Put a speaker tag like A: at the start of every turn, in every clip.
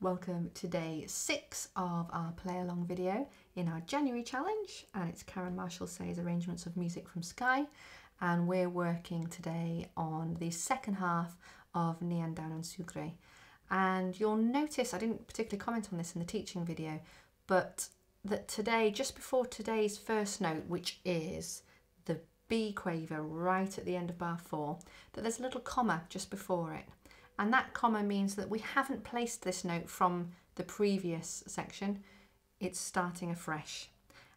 A: welcome to day 6 of our play along video in our January challenge, and it's Karen Marshall Say's arrangements of music from Sky, and we're working today on the second half of Ni Andawn yn Sucre. And you'll notice I didn't particularly comment on this in the teaching video, but that today, just before today's first note, which is the B quaver right at the end of bar 4, that there's a little comma just before it. And that comma means that we haven't placed this note from the previous section. It's starting afresh.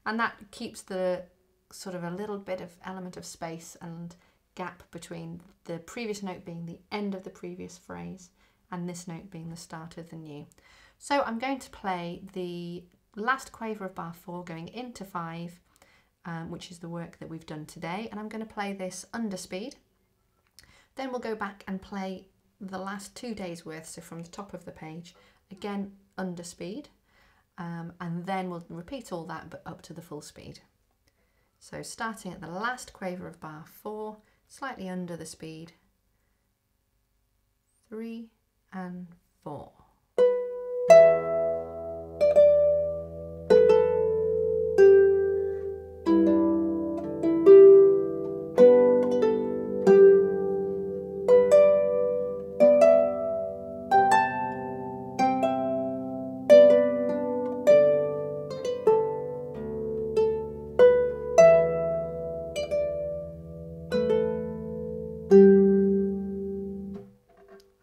A: And that keeps the sort of a little bit of element of space and gap between the previous note being the end of the previous phrase and this note being the start of the new. So I'm going to play the last quaver of bar 4 going into 5, which is the work that we've done today. And I'm going to play this under speed. Then we'll go back and play the last 2 days worth, so from the top of the page, again under speed, and then we'll repeat all that but up to the full speed. So starting at the last quaver of bar 4, slightly under the speed, 3 and 4.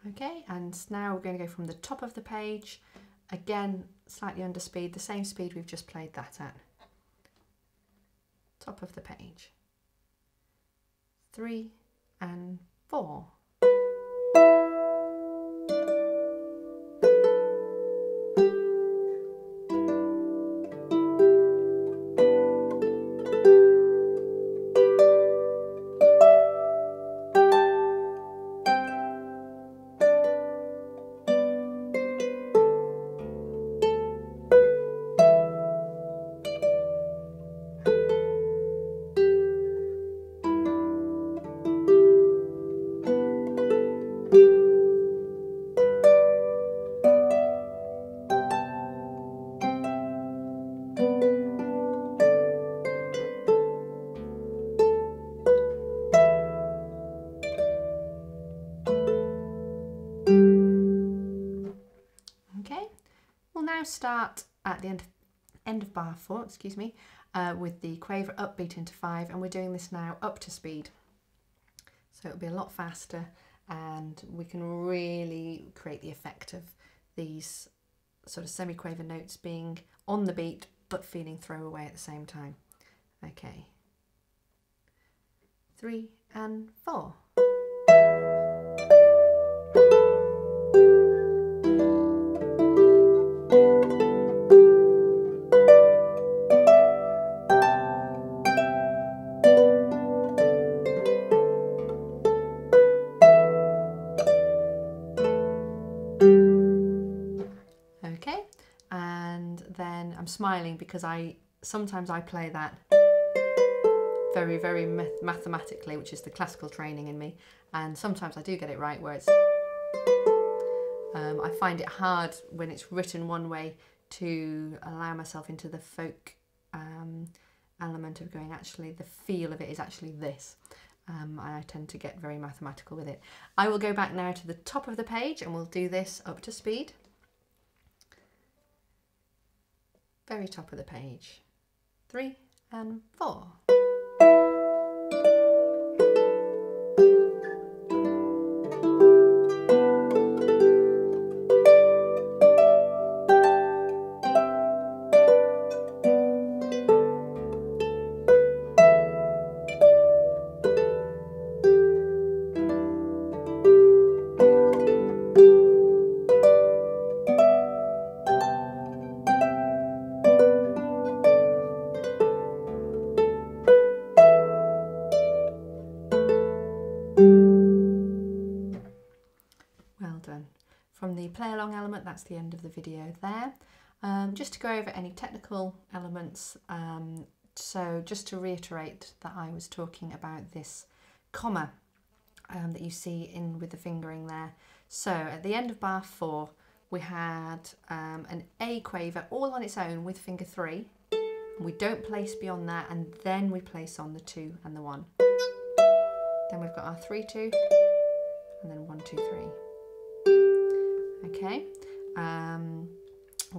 A: Okay, and now we're going to go from the top of the page, again slightly under speed, the same speed we've just played that at. Top of the page. 3 and 4. We'll now start at the end of bar 4, with the quaver upbeat into 5, and we're doing this now up to speed. So it'll be a lot faster, and we can really create the effect of these sort of semi-quaver notes being on the beat but feeling throwaway at the same time. Okay. 3 and 4. Okay, and then I'm smiling because sometimes I play that very, very mathematically, which is the classical training in me, and sometimes I do get it right where it's I find it hard when it's written one way to allow myself into the folk element of going, actually the feel of it is actually this. I tend to get very mathematical with it. I will go back now to the top of the page and we'll do this up to speed. Very top of the page. 3 and 4. From the play along element, that's the end of the video there. Just to go over any technical elements, so just to reiterate that I was talking about this comma that you see in with the fingering there. So at the end of bar 4, we had an A quaver all on its own with finger 3. And we don't place beyond that, and then we place on the 2 and the 1. Then we've got our 3, 2, and then 1, 2, 3. Okay.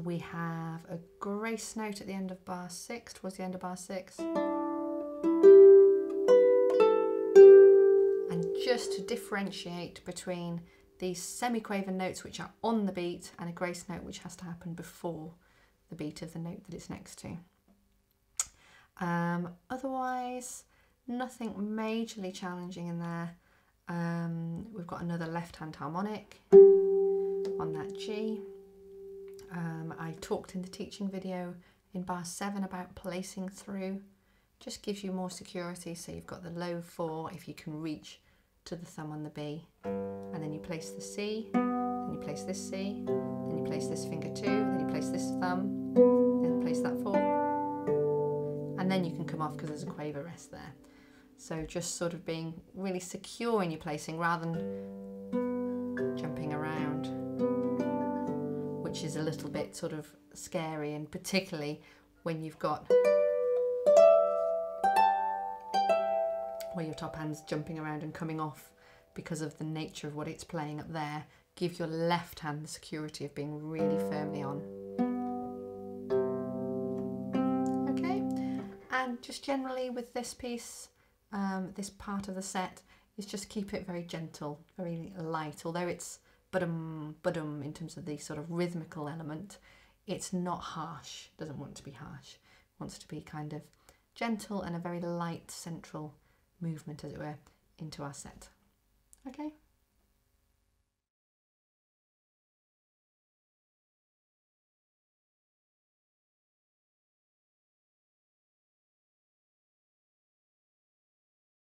A: We have a grace note at the end of bar 6, towards the end of bar 6. And just to differentiate between these semiquaver notes which are on the beat and a grace note which has to happen before the beat of the note that it's next to. Otherwise, nothing majorly challenging in there. We've got another left-hand harmonic on that G. I talked in the teaching video in bar 7 about placing through. Just gives you more security, so you've got the low 4 if you can reach to the thumb on the B. And then you place the C, then you place this C, then you place this finger 2, then you place this thumb, then place that 4. And then you can come off because there's a quaver rest there. So just sort of being really secure in your placing rather than jumping around, which is a little bit sort of scary, and particularly when you've got where your top hand's jumping around and coming off because of the nature of what it's playing up there. Give your left hand the security of being really firmly on. Okay, and just generally with this piece, this part of the set, is just keep it very gentle, very light. Although it's ba-dum, ba-dum in terms of the sort of rhythmical element, it's not harsh, doesn't want to be harsh. It wants to be kind of gentle and a very light central movement, as it were, into our set. Okay.